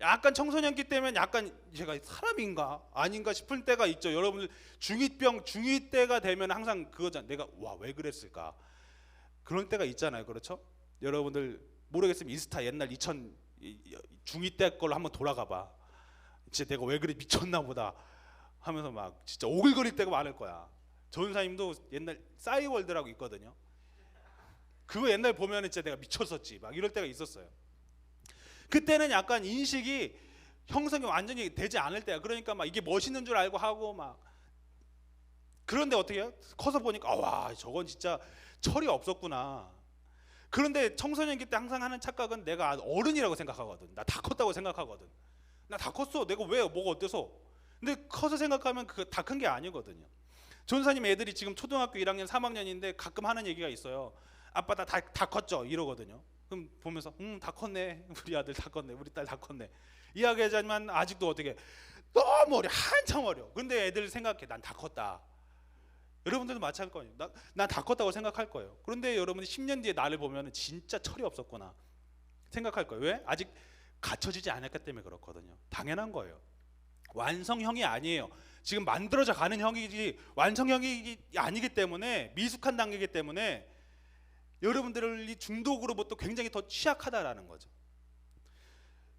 약간 청소년기 때문에 약간 제가 사람인가 아닌가 싶을 때가 있죠. 여러분들 중2 때가 되면 항상 그거잖아. 내가 왜 그랬을까? 그런 때가 있잖아요. 그렇죠? 여러분들 모르겠으면 인스타 옛날 중2 때 걸로 한번 돌아가 봐. 진짜 내가 왜 그래 미쳤나 보다 하면서 막 진짜 오글거릴 때가 많을 거야. 전사님도 옛날 싸이월드라고 있거든요. 그거 옛날 보면은 진짜 내가 미쳤었지 막 이럴 때가 있었어요. 그때는 약간 인식이 형성이 완전히 되지 않을 때야. 그러니까 막 이게 멋있는 줄 알고 하고 막. 그런데 어떻게 해요? 커서 보니까 와, 저건 진짜 철이 없었구나. 그런데 청소년기 때 항상 하는 착각은 내가 어른이라고 생각하거든. 나 다 컸다고 생각하거든. 나 다 컸어. 내가 왜 뭐가 어때서? 근데 커서 생각하면 그거 다 큰 게 아니거든요. 전사님 애들이 지금 초등학교 1학년 3학년인데 가끔 하는 얘기가 있어요. 아빠 다 컸죠? 이러거든요. 그럼 보면서 다 컸네. 우리 아들 다 컸네. 우리 딸 다 컸네. 이야기하지만 아직도 어떻게 너무 어려. 한참 어려. 근데 애들 생각해. 난 다 컸다. 여러분들도 마찬가지일 거예요. 난 다 컸다고 생각할 거예요. 그런데 여러분이 10년 뒤에 나를 보면 진짜 철이 없었구나 생각할 거예요. 왜? 아직 갖춰지지 않았기 때문에 그렇거든요. 당연한 거예요. 완성형이 아니에요. 지금 만들어져 가는 형이지 완성형이 아니기 때문에, 미숙한 단계이기 때문에 여러분들이 중독으로부터 굉장히 더 취약하다라는 거죠.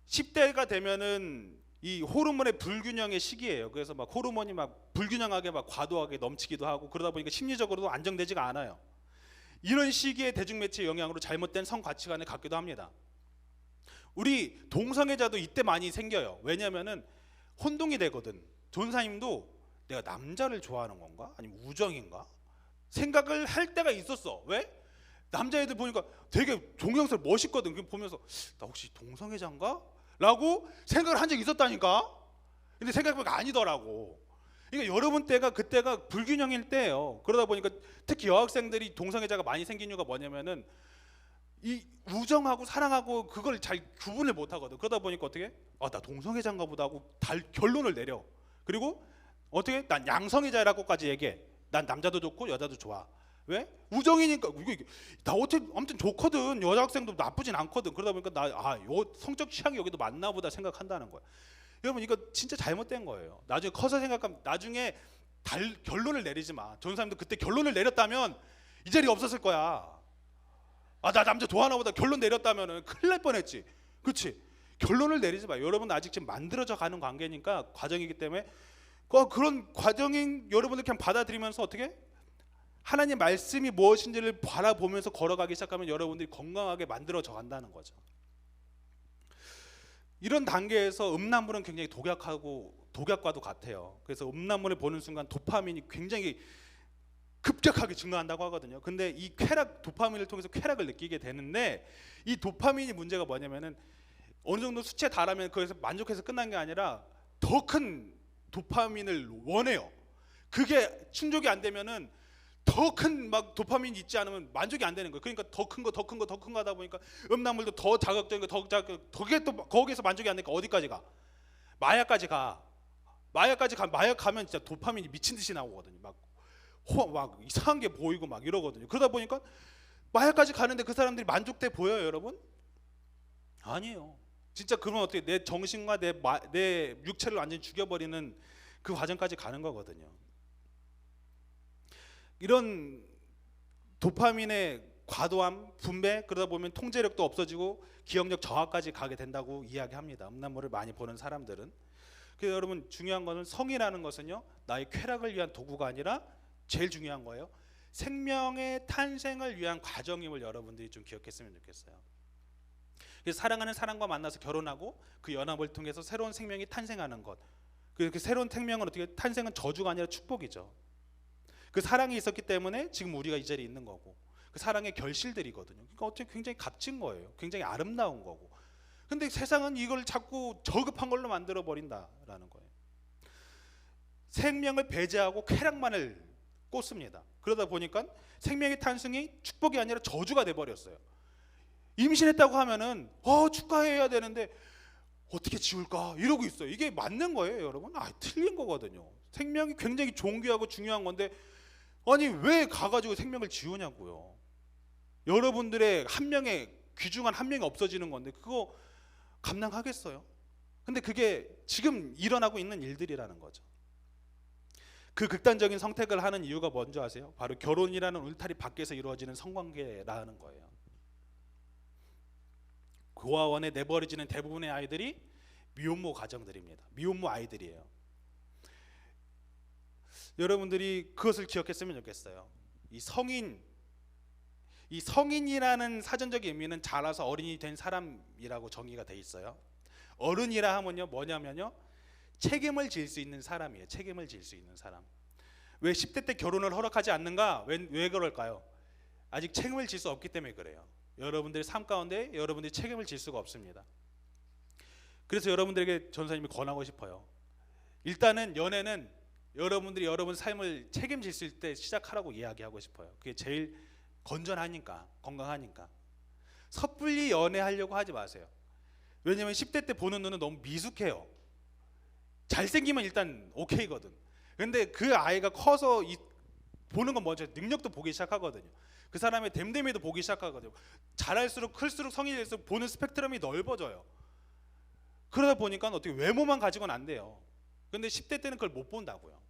10대가 되면은 이 호르몬의 불균형의 시기예요. 그래서 막 호르몬이 막 불균형하게 막 과도하게 넘치기도 하고, 그러다 보니까 심리적으로도 안정되지가 않아요. 이런 시기에 대중매체의 영향으로 잘못된 성 가치관을 갖기도 합니다. 우리 동성애자도 이때 많이 생겨요. 왜냐면은 혼동이 되거든. 전사님도 내가 남자를 좋아하는 건가? 아니면 우정인가? 생각을 할 때가 있었어. 왜? 남자애들 보니까 되게 동영상 멋있거든. 그럼 보면서 나 혹시 동성애자인가? 라고 생각을 한 적이 있었다니까. 근데 생각해보니까 아니더라고. 그러니까 여러분 그때가 불균형일 때예요. 그러다 보니까 특히 여학생들이 동성애자가 많이 생긴 이유가 뭐냐면은 이 우정하고 사랑하고 그걸 잘 구분을 못 하거든. 그러다 보니까 어떻게? 나 동성애자인가 보다 하고 결론을 내려. 그리고 어떻게? 난 양성애자라고까지 얘기해. 난 남자도 좋고 여자도 좋아. 왜? 우정이니까. 나 어떻게 아무튼 좋거든. 여자 학생도 나쁘진 않거든. 그러다 보니까 요 성적 취향이 여기도 맞나 보다 생각한다는 거야. 여러분 이거 진짜 잘못된 거예요. 나중에 커서 생각하면 나중에 결론을 내리지 마. 전사님도 그때 결론을 내렸다면 이 자리에 없었을 거야. 나 남자 좋아하나 보다 결론 내렸다면은 큰일 날 뻔했지. 그렇지? 결론을 내리지 마. 여러분 아직 지금 만들어져 가는 관계니까, 과정이기 때문에 그런 과정인 여러분들 그냥 받아들이면서 어떻게? 하나님 말씀이 무엇인지를 바라보면서 걸어가기 시작하면 여러분들이 건강하게 만들어져 간다는 거죠. 이런 단계에서 음란물은 굉장히 독약하고 독약과도 같아요. 그래서 음란물을 보는 순간 도파민이 굉장히 급격하게 증가한다고 하거든요. 근데 이 도파민을 통해서 쾌락을 느끼게 되는데, 이 도파민이 문제가 뭐냐면은 어느 정도 수치에 달하면 거기서 만족해서 끝난 게 아니라 더 큰 도파민을 원해요. 그게 충족이 안 되면은 더 큰 막 도파민이 있지 않으면 만족이 안 되는 거예요. 그러니까 더 큰 거 하다 보니까 음란물도 더 자극적인 거 그게 또 거기에서 만족이 안 되니까 어디까지 가? 마약까지 가. 마약 가면 진짜 도파민이 미친 듯이 나오거든요. 막 이상한 게 보이고 막 이러거든요. 그러다 보니까 마약까지 가는데 그 사람들이 만족돼 보여요, 여러분? 아니에요. 진짜 그러면 어떻게 내 정신과 내 육체를 완전히 죽여버리는 그 과정까지 가는 거거든요. 이런 도파민의 과도함, 분배, 그러다 보면 통제력도 없어지고 기억력 저하까지 가게 된다고 이야기합니다. 음란물을 많이 보는 사람들은. 그래서 여러분, 중요한 거는 성이라는 것은요, 나의 쾌락을 위한 도구가 아니라 제일 중요한 거예요, 생명의 탄생을 위한 과정임을 여러분들이 좀 기억했으면 좋겠어요. 그래서 사랑하는 사람과 만나서 결혼하고 그 연합을 통해서 새로운 생명이 탄생하는 것, 그 새로운 생명은 어떻게, 탄생은 저주가 아니라 축복이죠. 그 사랑이 있었기 때문에 지금 우리가 이 자리에 있는 거고, 그 사랑의 결실들이거든요. 그러니까 어떻게 굉장히 값진 거예요. 굉장히 아름다운 거고. 근데 세상은 이걸 자꾸 저급한 걸로 만들어 버린다라는 거예요. 생명을 배제하고 쾌락만을 꽂습니다. 그러다 보니까 생명의 탄생이 축복이 아니라 저주가 돼 버렸어요. 임신했다고 하면은 축하해야 되는데 어떻게 지울까 이러고 있어요. 이게 맞는 거예요, 여러분? 틀린 거거든요. 생명이 굉장히 존귀하고 중요한 건데, 아니 왜 가가지고 생명을 지우냐고요. 여러분들의 한 명의 귀중한 한 명이 없어지는 건데 그거 감당하겠어요? 근데 그게 지금 일어나고 있는 일들이라는 거죠. 그 극단적인 선택을 하는 이유가 뭔지 아세요? 바로 결혼이라는 울타리 밖에서 이루어지는 성관계라는 거예요. 고아원에 내버려지는 대부분의 아이들이 미혼모 가정들입니다. 미혼모 아이들이에요. 여러분들이 그것을 기억했으면 좋겠어요. 이 성인이라는 사전적 의미는 자라서 어른이 된 사람이라고 정의가 돼 있어요. 어른이라 하면요, 뭐냐면요, 책임을 질 수 있는 사람이에요. 책임을 질 수 있는 사람. 왜 10대 때 결혼을 허락하지 않는가? 왜 그럴까요? 아직 책임을 질 수 없기 때문에 그래요. 여러분들의 삶 가운데 여러분들이 책임을 질 수가 없습니다. 그래서 여러분들에게 전사님이 권하고 싶어요. 일단은 연애는 여러분들이 여러분 삶을 책임질 수 있을 때 시작하라고 이야기하고 싶어요. 그게 제일 건전하니까, 건강하니까. 섣불리 연애하려고 하지 마세요. 왜냐면 10대 때 보는 눈은 너무 미숙해요. 잘생기면 일단 오케이거든. 근데 그 아이가 커서 보는 건 먼저 능력도 보기 시작하거든요. 그 사람의 됨됨이도 보기 시작하거든요. 자랄수록 클수록 성인이 될수록 보는 스펙트럼이 넓어져요. 그러다 보니까 어떻게 외모만 가지고는 안 돼요. 근데 10대 때는 그걸 못 본다고요.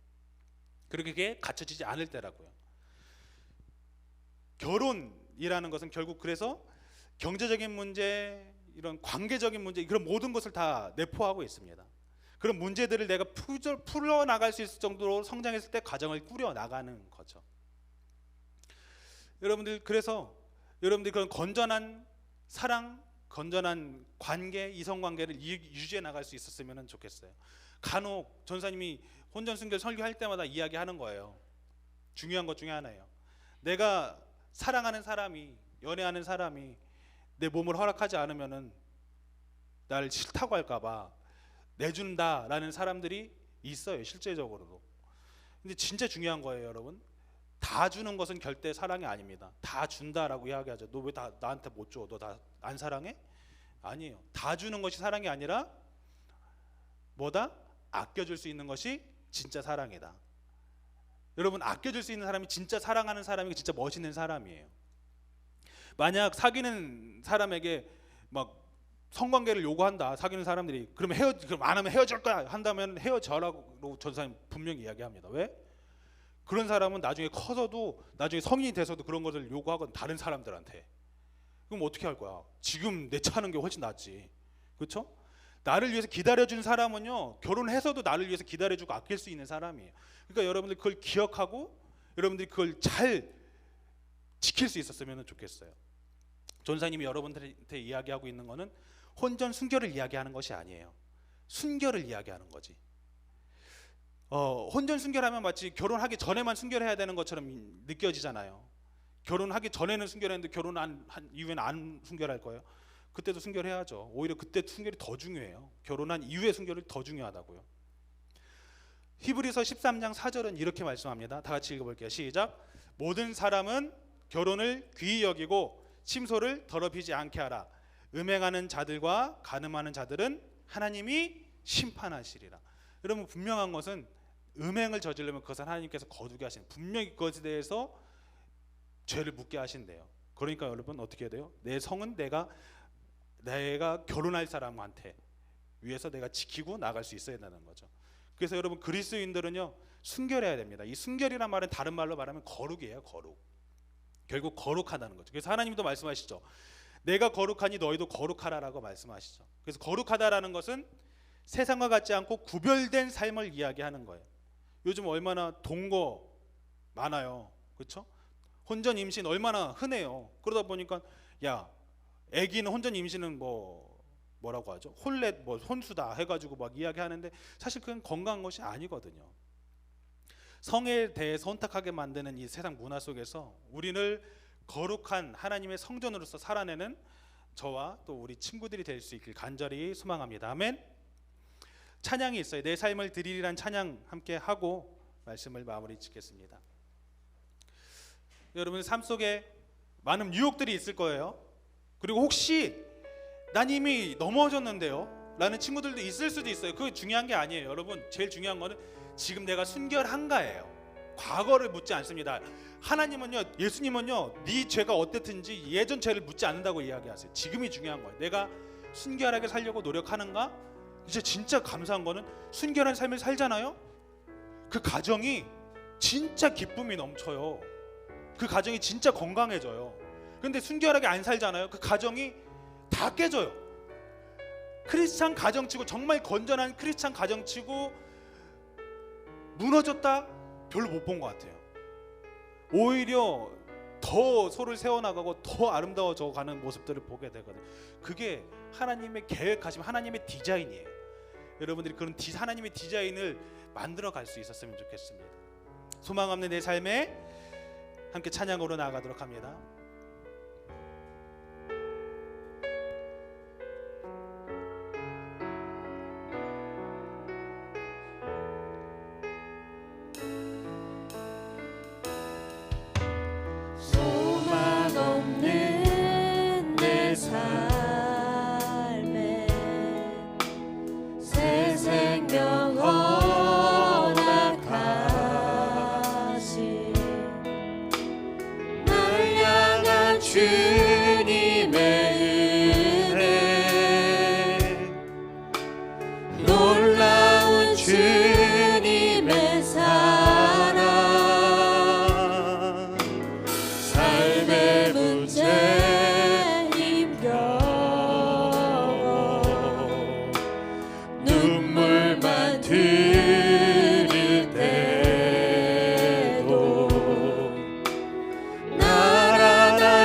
그게 갖춰지지 않을 때라고요. 결혼이라는 것은 결국 그래서 경제적인 문제, 이런 관계적인 문제, 그런 모든 것을 다 내포하고 있습니다. 그런 문제들을 내가 풀어나갈 수 있을 정도로 성장했을 때 가정을 꾸려나가는 거죠. 여러분들, 그래서 여러분들이 그런 건전한 사랑, 건전한 관계, 이성관계를 유지해 나갈 수 있었으면 좋겠어요. 간혹 전사님이 혼전순결 설교할 때마다 이야기하는 거예요. 중요한 것 중에 하나예요. 내가 사랑하는 사람이, 연애하는 사람이 내 몸을 허락하지 않으면은 나를 싫다고 할까봐 내준다라는 사람들이 있어요, 실제적으로도. 근데 진짜 중요한 거예요, 여러분. 다 주는 것은 절대 사랑이 아닙니다. 다 준다라고 이야기하죠. 너 왜 나한테 못 줘? 너 나 안 사랑해? 아니에요. 다 주는 것이 사랑이 아니라 뭐다? 아껴줄 수 있는 것이 진짜 사랑이다. 여러분, 아껴줄 수 있는 사람이 진짜 사랑하는 사람이 진짜 멋있는 사람이에요. 만약 사귀는 사람에게 막 성관계를 요구한다, 사귀는 사람들이, 그럼 안 하면 헤어질 거야 한다면 헤어져라고 전사님 분명히 이야기합니다. 왜? 그런 사람은 나중에 커서도, 나중에 성인이 돼서도 그런 것을 요구하건 다른 사람들한테. 그럼 어떻게 할 거야? 지금 내 차는 게 훨씬 낫지. 그렇죠? 나를 위해서 기다려준 사람은요, 결혼해서도 나를 위해서 기다려주고 아낄 수 있는 사람이에요. 그러니까 여러분들 그걸 기억하고 여러분들이 그걸 잘 지킬 수 있었으면 좋겠어요. 전사님이 여러분들한테 이야기하고 있는 거는 혼전 순결을 이야기하는 것이 아니에요. 순결을 이야기하는 거지. 혼전 순결하면 마치 결혼하기 전에만 순결해야 되는 것처럼 느껴지잖아요. 결혼하기 전에는 순결했는데 결혼한 이후에는 안 순결할 거예요. 그때도 순결해야죠. 오히려 그때 순결이 더 중요해요. 결혼한 이후의 순결이 더 중요하다고요. 히브리서 13장 4절은 이렇게 말씀합니다. 다 같이 읽어볼게요. 시작. 모든 사람은 결혼을 귀히 여기고 침소를 더럽히지 않게 하라. 음행하는 자들과 간음하는 자들은 하나님이 심판하시리라. 여러분, 분명한 것은 음행을 저지르면 그것은 하나님께서 거두게 하시는, 분명히 그것에 대해서 죄를 묻게 하신대요. 그러니까 여러분 어떻게 해야 돼요? 내 성은 내가 결혼할 사람한테 위해서 내가 지키고 나갈 수 있어야 된다는 거죠. 그래서 여러분, 그리스도인들은요 순결해야 됩니다. 이 순결이란 말은 다른 말로 말하면 거룩이에요. 거룩. 결국 거룩하다는 거죠. 그래서 하나님도 말씀하시죠. 내가 거룩하니 너희도 거룩하라라고 말씀하시죠. 그래서 거룩하다라는 것은 세상과 같지 않고 구별된 삶을 이야기하는 거예요. 요즘 얼마나 동거 많아요. 그렇죠? 혼전 임신 얼마나 흔해요. 그러다 보니까 야, 아기는 혼전 임신은 뭐라고 하죠? 홀렛 혼수다 해가지고 막 이야기하는데 사실 그건 건강한 것이 아니거든요. 성에 대해서 혼탁하게 만드는 이 세상 문화 속에서 우리를 거룩한 하나님의 성전으로서 살아내는 저와 또 우리 친구들이 될 수 있길 간절히 소망합니다. 아멘. 찬양이 있어요. 내 삶을 드리리란 찬양 함께 하고 말씀을 마무리 짓겠습니다. 여러분, 삶 속에 많은 유혹들이 있을 거예요. 그리고 혹시 난 이미 넘어졌는데요 라는 친구들도 있을 수도 있어요. 그게 중요한 게 아니에요. 여러분, 제일 중요한 거는 지금 내가 순결한가예요. 과거를 묻지 않습니다. 하나님은요, 예수님은요, 네 죄가 어땠든지 예전 죄를 묻지 않는다고 이야기하세요. 지금이 중요한 거예요. 내가 순결하게 살려고 노력하는가? 이제 진짜 감사한 거는 순결한 삶을 살잖아요. 그 가정이 진짜 기쁨이 넘쳐요. 그 가정이 진짜 건강해져요. 근데 순결하게 안 살잖아요. 그 가정이 다 깨져요. 크리스찬 가정치고, 정말 건전한 크리스찬 가정치고 무너졌다? 별로 못 본 것 같아요. 오히려 더 서로를 세워나가고 더 아름다워져 가는 모습들을 보게 되거든요. 그게 하나님의 계획하심, 하나님의 디자인이에요. 여러분들이 그런 하나님의 디자인을 만들어 갈 수 있었으면 좋겠습니다. 소망 없는 내 삶에 함께 찬양으로 나아가도록 합니다. 소망 없는 내 삶에 새 생명 허락하신 날 향한 주님의 은혜, 놀라운 주님의 사랑, 삶의 문제 힘겨워 눈물만 흘릴 때도 날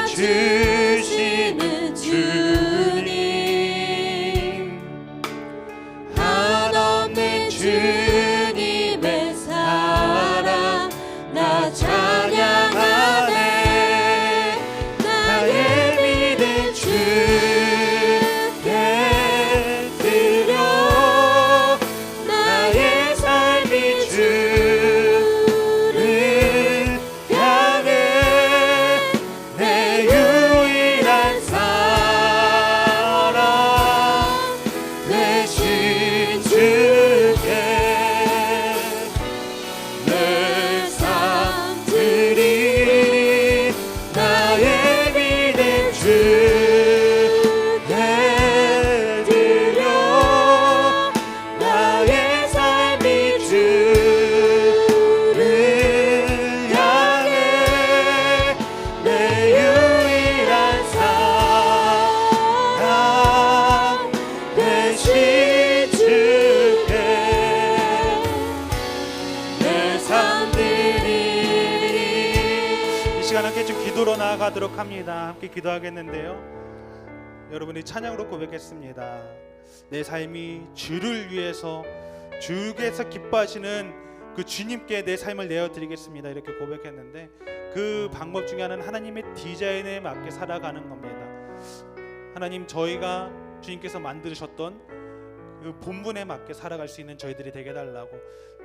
안아주시는 주님, 한없는 주님의 사랑 나 찬양하네. 나의 믿음 주께 드려, 나의 삶이 주를 향해 내 유일한 사랑 되신 주께 내 삶 드리리. 나의 믿음 주께 드려, 나의 삶이 주를 향해 내 유일한 사랑 되신 주께 내 삶 드리리. 이 시간 함께 좀 기도로 나아가도록 합니다. 함께 기도하겠는데요, 여러분이 찬양으로 고백했습니다. 내 삶이 주를 위해서, 주께서 기뻐하시는 그 주님께 내 삶을 내어드리겠습니다 이렇게 고백했는데, 그 방법 중에 하나는 하나님의 디자인에 맞게 살아가는 겁니다. 하나님, 저희가 주님께서 만드셨던 그 본분에 맞게 살아갈 수 있는 저희들이 되게 달라고,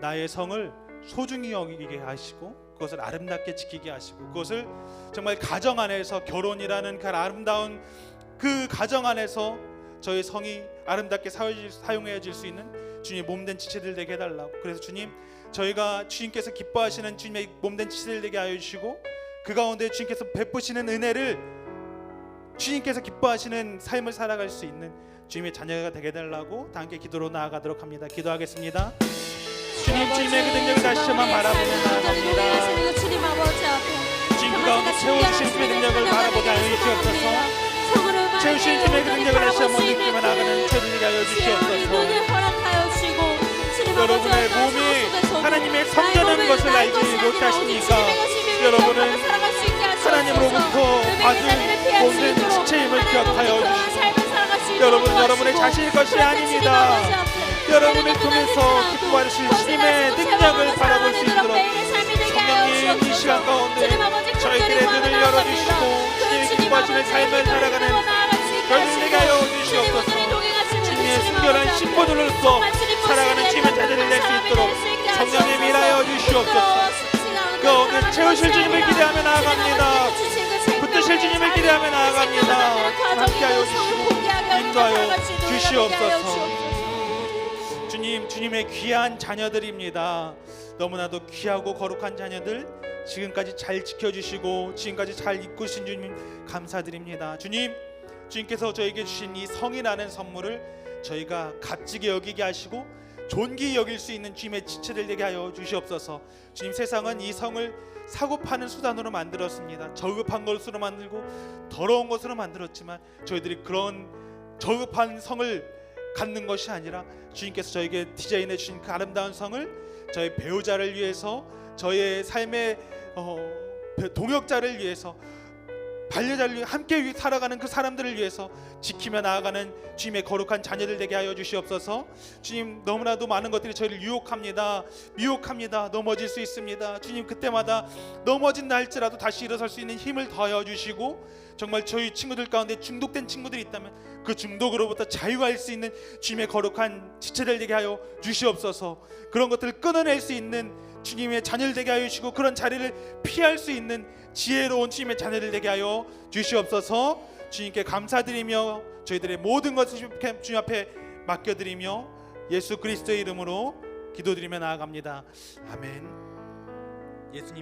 나의 성을 소중히 여기게 하시고 그것을 아름답게 지키게 하시고, 그것을 정말 가정 안에서, 결혼이라는 그 아름다운 그 가정 안에서 저희 성이 아름답게 사용해질 수 있는 주님의 몸된 지체들 되게 해달라고. 그래서 주님, 저희가 주님께서 기뻐하시는 주님의 몸된 지체들 되게 하여 주시고, 그 가운데 주님께서 베푸시는 은혜를, 주님께서 기뻐하시는 삶을 살아갈 수 있는 주님의 자녀가 되게 해달라고 다 함께 기도로 나아가도록 합니다. 기도하겠습니다. 주님, 주님의 그 능력을 다시 한번 바라보며 나아갑니다. 주님 아버지 앞에 주님 그 가운데 채워주신 주님의 능력을 바라보게 하여 주시옵소서. 채우신 주님의 그 능력을 다시 한번 느끼며 나아가는 저희들에게 하여 주시옵소서. 여러분의 몸이 하나님의 성전인 것을 알지 못하십니까? 여러분은 하나님으로부터 받은 모든 지체임을 기억하여 주시고, 여러분은 여러분의 자신의 것이 아닙니다. 여러분을 통해서 기뻐하실 주님의 능력을 바라볼 수 있도록 성령님 이 시간 가운데 저희들의 눈을 열어주시고 주님의 기뻐하시는 삶을 살아가는 저희들에게 하여 주시옵소서. 주님의 순결한 신분으로서 살아가는 주님의 자녀를 낼 수 있도록 성령님 일하여 주시옵소서. 그 오늘 채우실 주님을 기대하며 나아갑니다. 붙드실 주님을 기대하며 나아갑니다. 함께하여 주시고 인도하여 주시옵소서. 주님, 주님의 귀한 자녀들입니다. 너무나도 귀하고 거룩한 자녀들, 지금까지 잘 지켜주시고 지금까지 잘 이끄신 주님 감사드립니다. 주님, 주님께서 저에게 주신 이 성이라는 선물을 저희가 값지게 여기게 하시고 존귀히 여길 수 있는 주님의 지체들 되게 하여 주시옵소서. 주님, 세상은 이 성을 사고 파는 수단으로 만들었습니다. 저급한 것으로 만들고 더러운 것으로 만들었지만, 저희들이 그런 저급한 성을 갖는 것이 아니라 주님께서 저에게 디자인해 주신 그 아름다운 성을 저의 배우자를 위해서, 저의 삶의 동역자를 위해서, 반려자를 위해 함께 살아가는 그 사람들을 위해서 지키며 나아가는 주님의 거룩한 자녀들 되게 하여 주시옵소서. 주님, 너무나도 많은 것들이 저희를 유혹합니다. 넘어질 수 있습니다. 주님, 그때마다 넘어진다 할지라도 다시 일어설 수 있는 힘을 더하여 주시고, 정말 저희 친구들 가운데 중독된 친구들이 있다면 그 중독으로부터 자유할 수 있는 주님의 거룩한 지체들 되게 하여 주시옵소서. 그런 것들을 끊어낼 수 있는 주님의 자녀들 되게 하여 주시고, 그런 자리를 피할 수 있는 지혜로운 주님의 자녀들 되게 하여 주시옵소서. 주님께 감사드리며 저희들의 모든 것을 주님 앞에 맡겨드리며 예수 그리스도의 이름으로 기도드리며 나아갑니다. 아멘. 예수님